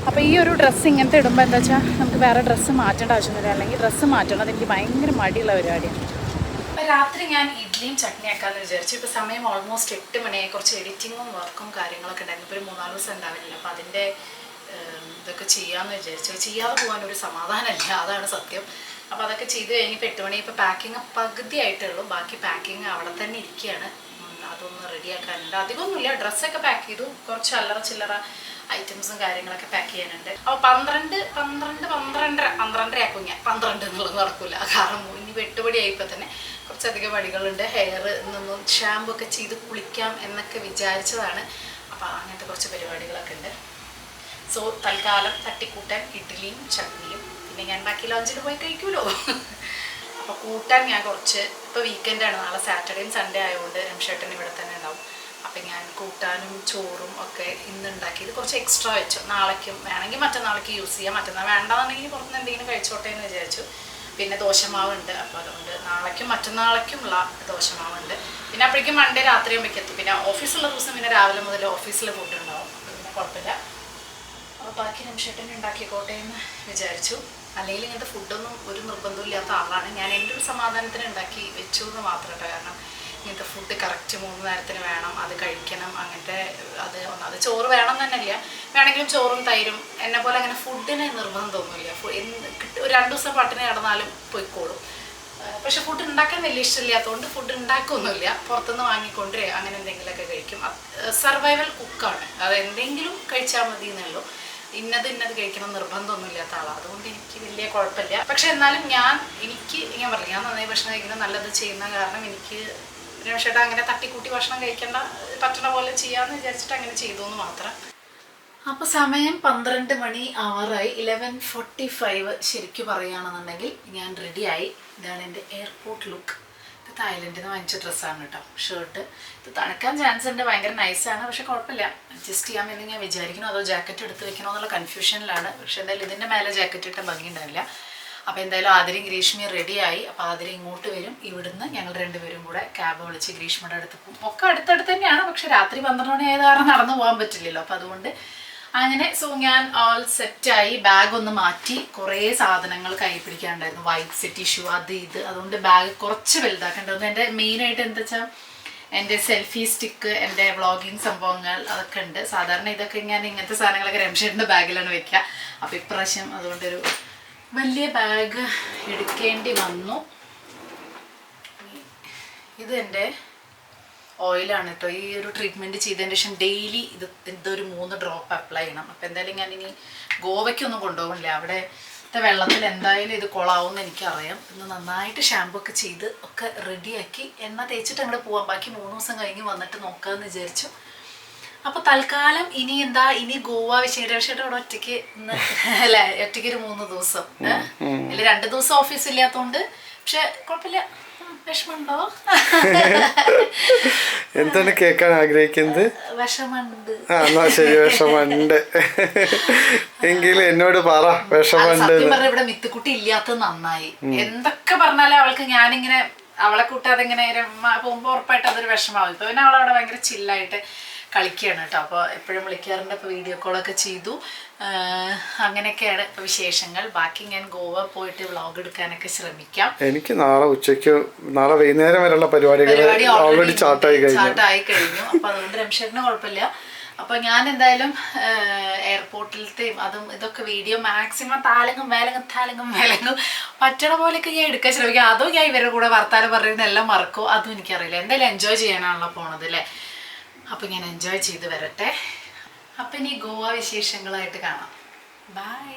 അപ്പോൾ ഈ ഒരു ഡ്രസ്സ് ഇങ്ങനത്തെ ഇടുമ്പോൾ എന്താ വെച്ചാൽ നമുക്ക് വേറെ ഡ്രസ്സ് മാറ്റേണ്ട ആവശ്യമൊന്നുമില്ല. അല്ലെങ്കിൽ ഡ്രസ്സ് മാറ്റണം, അതെനിക്ക് ഭയങ്കര മടിയുള്ള പരിപാടിയാണ്. അപ്പോൾ രാത്രി ഞാൻ ഇഡ്ഡലിയും ചട്നി ആക്കാമെന്ന് വിചാരിച്ചു. ഇപ്പോൾ സമയം ഓൾമോസ്റ്റ് 8 മണിയായി. കുറച്ച് എഡിറ്റിങ്ങും വർക്കും കാര്യങ്ങളൊക്കെ ഉണ്ടായിരുന്നു. ഇപ്പോൾ ഒരു 3-4 ദിവസം ഉണ്ടാവില്ല. അപ്പോൾ അതിൻ്റെ ഇതൊക്കെ ചെയ്യാമെന്ന് വിചാരിച്ചു. ചെയ്യാതെ പോകാനൊരു സമാധാനമില്ല, അതാണ് സത്യം. അപ്പോൾ അതൊക്കെ ചെയ്ത് കഴിഞ്ഞപ്പോൾ 8 മണി. ഇപ്പോൾ പാക്കിങ് പകുതി ആയിട്ടേ ഉള്ളൂ. ബാക്കി പാക്കിങ് അവിടെ തന്നെ ഇരിക്കുകയാണ്. അതൊന്ന് റെഡിയാക്കാനുണ്ട്. അധികമൊന്നുമില്ല, ഡ്രസ്സൊക്കെ പാക്ക് ചെയ്തു. കുറച്ച് അല്ലറ ചില്ലറ ഐറ്റംസും കാര്യങ്ങളൊക്കെ പാക്ക് ചെയ്യാനുണ്ട്. അപ്പോൾ 12 ആക്കും ഞാൻ. 12 എന്നുള്ളത് നടക്കില്ല, കാരണം ഇനി 8 മണി ആയപ്പോൾ തന്നെ കുറച്ചധികം പണികളുണ്ട്. ഹെയർ നിന്ന് ഷാമ്പു ഒക്കെ ചെയ്ത് കുളിക്കാം എന്നൊക്കെ വിചാരിച്ചതാണ്. അപ്പോൾ അങ്ങനത്തെ കുറച്ച് പരിപാടികളൊക്കെ ഉണ്ട്. സോ തൽക്കാലം തട്ടിക്കൂട്ടാൻ ഇഡ്ഡലിയും ചട്നിയും, പിന്നെ ഞാൻ ബാക്കി ലഞ്ചിന് പോയി കഴിക്കുമല്ലോ. അപ്പോൾ കൂട്ടാൻ ഞാൻ കുറച്ച്, ഇപ്പോൾ വീക്കെൻഡാണ്, നാളെ സാറ്റർഡേയും സൺഡേ ആയതുകൊണ്ട് രംഷേട്ടൻ ഇവിടെ തന്നെ ഉണ്ടാവും. അപ്പം ഞാൻ കൂട്ടാനും ചോറും ഒക്കെ ഇന്ന് ഉണ്ടാക്കിയത് കുറച്ച് എക്സ്ട്രാ വെച്ചു. നാളേക്കും വേണമെങ്കിൽ മറ്റന്നാളേക്ക് യൂസ് ചെയ്യാം. മറ്റന്നാൾ വേണ്ടാന്നുണ്ടെങ്കിൽ പുറത്തുനിന്ന് എന്തെങ്കിലും കഴിച്ചോട്ടെ എന്ന് വിചാരിച്ചു. പിന്നെ ദോശമാവുണ്ട്, അപ്പോൾ അതുകൊണ്ട് നാളേക്കും മറ്റന്നാളേക്കുമുള്ള ദോശമാവുണ്ട്. പിന്നെ അപ്പോഴേക്കും മൺഡേ രാത്രിയാകുമ്പോഴേക്കും എത്തും. പിന്നെ ഓഫീസുള്ള ദിവസം പിന്നെ രാവിലെ മുതൽ ഓഫീസിൽ ഫുഡ് ഉണ്ടാവും, അപ്പോൾ പിന്നെ കുഴപ്പമില്ല. അപ്പോൾ ബാക്കി രംഷേട്ടൻ ഉണ്ടാക്കിക്കോട്ടെ എന്ന് വിചാരിച്ചു. അല്ലെങ്കിൽ ഇങ്ങനത്തെ ഫുഡൊന്നും ഒരു നിർബന്ധമില്ലാത്ത ആളാണ് ഞാൻ. എൻ്റെ ഒരു സമാധാനത്തിന് ഉണ്ടാക്കി വെച്ചു എന്ന് മാത്രം കേട്ടോ. കാരണം ഇങ്ങനത്തെ ഫുഡ് കറക്റ്റ് 3 നേരത്തിന് വേണം, അത് കഴിക്കണം. അങ്ങനത്തെ അത് ചോറ് വേണം തന്നെയില്ല, വേണമെങ്കിലും ചോറും തൈരും. എന്നെ പോലെ അങ്ങനെ ഫുഡിന് നിർബന്ധമൊന്നുമില്ല. ഒരു 2 ദിവസം പട്ടിണി കിടന്നാലും പോയിക്കോളും. പക്ഷെ ഫുഡ് ഉണ്ടാക്കാൻ വലിയ ഇഷ്ടമില്ലാത്തതുകൊണ്ട് ഫുഡ് ഉണ്ടാക്കുകയൊന്നുമില്ല. പുറത്തുനിന്ന് വാങ്ങിക്കൊണ്ടുവരിക, അങ്ങനെ എന്തെങ്കിലുമൊക്കെ കഴിക്കും. സർവൈവൽ കുക്കാണ്, അത് എന്തെങ്കിലും കഴിച്ചാൽ മതി എന്നുള്ളൂ. ഇന്നത് കഴിക്കണം നിർബന്ധമൊന്നും ഇല്ലാത്ത ആളാണ്. അതുകൊണ്ട് എനിക്ക് വലിയ കുഴപ്പമില്ല. പക്ഷെ എന്നാലും ഞാൻ പറഞ്ഞില്ല, ഞാൻ നന്നായി ഭക്ഷണം കഴിക്കുന്നത് നല്ലത് ചെയ്യുന്ന കാരണം എനിക്ക് രമേശേട്ടാ അങ്ങനെ തട്ടിക്കൂട്ടി ഭക്ഷണം കഴിക്കേണ്ട, പറ്റണ പോലെ ചെയ്യാമെന്ന് വിചാരിച്ചിട്ട് അങ്ങനെ ചെയ്തു എന്ന് മാത്രം. അപ്പോൾ സമയം 12 മണി ആവാറായി. 11:45 ശരിക്കും പറയുകയാണെന്നുണ്ടെങ്കിൽ ഞാൻ റെഡിയായി. ഇതാണ് എൻ്റെ എയർപോർട്ട് ലുക്ക്. ഇത് തായ്ലൻഡിൽ നിന്ന് വാങ്ങിച്ച ഡ്രസ്സാണ് കേട്ടോ, ഷർട്ട്. ഇത് തണുക്കാൻ ചാൻസ് ഉണ്ട്, ഭയങ്കര നൈസാണ്. പക്ഷെ കുഴപ്പമില്ല, അഡ്ജസ്റ്റ് ചെയ്യാമെന്ന് ഞാൻ വിചാരിക്കുന്നു. അതോ ജാക്കറ്റ് എടുത്ത് വെക്കണോ എന്നുള്ള കൺഫ്യൂഷനിലാണ്. പക്ഷെ എന്തായാലും ഇതിൻ്റെ മേലെ ജാക്കറ്റ് ഇട്ട ഭംഗി ഉണ്ടാവില്ല. അപ്പോൾ എന്തായാലും ആതിരയും ഗ്രീഷ്മയും റെഡിയായി. അപ്പോൾ ആതിര ഇങ്ങോട്ട് വരും. ഇവിടുന്ന് ഞങ്ങൾ 2 പേരും കൂടെ ക്യാബ് വിളിച്ച് ഗ്രീഷ്മയുടെ അടുത്ത് പോകും. ഒക്കെ അടുത്തടുത്ത് തന്നെയാണ്, പക്ഷെ രാത്രി 12 മണി ആയത് കാരണം നടന്നു പോകാൻ പറ്റില്ലല്ലോ. അപ്പോൾ അതുകൊണ്ട് അങ്ങനെ ഞാൻ ഓൾ സെറ്റായി. ബാഗ് ഒന്ന് മാറ്റി, കുറേ സാധനങ്ങൾ കൈ പിടിക്കാനുണ്ടായിരുന്നു, വൈപ്സ്, ടിഷ്യൂ, അത് ഇത്. അതുകൊണ്ട് ബാഗ് കുറച്ച് വലുതാക്കേണ്ടത്. എൻ്റെ മെയിനായിട്ട് എന്താ വെച്ചാൽ എൻ്റെ സെൽഫി സ്റ്റിക്ക്, എൻ്റെ വ്ളോഗിങ് സംഭവങ്ങൾ അതൊക്കെ ഉണ്ട്. സാധാരണ ഇതൊക്കെ ഞാൻ ഇങ്ങനത്തെ സാധനങ്ങളൊക്കെ രംഷേട്ടൻ്റെ ബാഗിലാണ് വെക്കുക. അപ്പോൾ ഇപ്രാവശ്യം അതുകൊണ്ടൊരു വലിയ ബാഗ് എടുക്കേണ്ടി വന്നു. ഇത് എൻ്റെ ഓയിലാണ് കേട്ടോ. ഈ ഒരു ട്രീറ്റ്മെൻറ്റ് ചെയ്തതിന് ശേഷം ഡെയിലി ഇതൊരു 3 ഡ്രോപ്പ് അപ്ലൈ ചെയ്യണം. അപ്പോൾ എന്തായാലും ഞാൻ ഇനി ഗോവയ്ക്കൊന്നും കൊണ്ടുപോകില്ല. അവിടെ വെള്ളത്തിൽ എന്തായാലും ഇത് കൊളാവും എന്ന് എനിക്കറിയാം. ഇന്ന് നന്നായിട്ട് ഷാമ്പു ഒക്കെ ചെയ്ത് ഒക്കെ റെഡിയാക്കി എണ്ണ തേച്ചിട്ട് അങ്ങോട്ട് പോവാം. ബാക്കി 3 ദിവസം കഴിഞ്ഞ് വന്നിട്ട് നോക്കാമെന്ന് വിചാരിച്ചു. അപ്പോൾ തൽക്കാലം ഇനി എന്താ, ഇനി ഗോവ വിശേഷമായിട്ട് അവിടെ ഒറ്റയ്ക്ക് ഇന്ന് അല്ലേ, ഒറ്റയ്ക്ക് ഒരു 3 ദിവസം അല്ലെ 2 ദിവസം ഓഫീസ് ഇല്ലാത്തതുകൊണ്ട്. പക്ഷെ കുഴപ്പമില്ല. വിഷമുണ്ടോ? എന്താണ് കേൾക്കാൻ ആഗ്രഹിക്കുന്നത്? വിഷമുണ്ട്. എന്നാ ശരി, വിഷമുണ്ട് എങ്കിലും എന്നോട് പറ വിഷമുണ്ട്. സത്യം പറഞ്ഞ ഇവിടെ മിത്തുക്കുട്ടി ഇല്ലാത്തത് നന്നായി. എന്തൊക്കെ പറഞ്ഞാലും അവൾക്ക് ഞാനിങ്ങനെ അവളെ കൂട്ടാതെ ഇങ്ങനെ പോകുമ്പോ ഉറപ്പായിട്ട് അതൊരു വിഷമാവും. ഇപ്പൊ പിന്നെ അവളവിടെ ഭയങ്കര ചില്ലായിട്ട് കളിക്കുകയാണ് കേട്ടോ. അപ്പോൾ എപ്പോഴും വിളിക്കാറുണ്ട്. ഇപ്പോൾ വീഡിയോ കോളൊക്കെ ചെയ്തു. അങ്ങനെയൊക്കെയാണ് ഇപ്പോൾ വിശേഷങ്ങൾ. ബാക്കി ഞാൻ ഗോവ പോയിട്ട് വ്ളോഗ് എടുക്കാനൊക്കെ ശ്രമിക്കാം. എനിക്ക് നാളെ ഉച്ചയ്ക്ക് നാളെ വൈകുന്നേരം വരെയുള്ള പരിപാടി ഓൾറെഡി സ്റ്റാർട്ടായി കഴിഞ്ഞു. അപ്പോൾ അതുകൊണ്ട് രംഷേട്ടന് കുഴപ്പമില്ല. അപ്പോൾ ഞാൻ എന്തായാലും എയർപോർട്ടിലത്തെയും അതും ഇതൊക്കെ വീഡിയോ മാക്സിമം താലങ്ങും വേലങ്ങും പറ്റണ പോലെയൊക്കെ ഞാൻ എടുക്കാൻ ശ്രമിക്കാം. അതും ഞാൻ ഇവരുടെ കൂടെ വർത്താനം പറയുന്നതെല്ലാം മറക്കും. അതും എനിക്കറിയില്ല. എന്തായാലും എൻജോയ് ചെയ്യാനാണല്ലോ പോണത് അല്ലേ. അപ്പോൾ ഞാൻ എൻജോയ് ചെയ്ത് വരട്ടെ. അപ്പം ഇനി ഗോവ വിശേഷങ്ങളായിട്ട് കാണാം. ബൈ.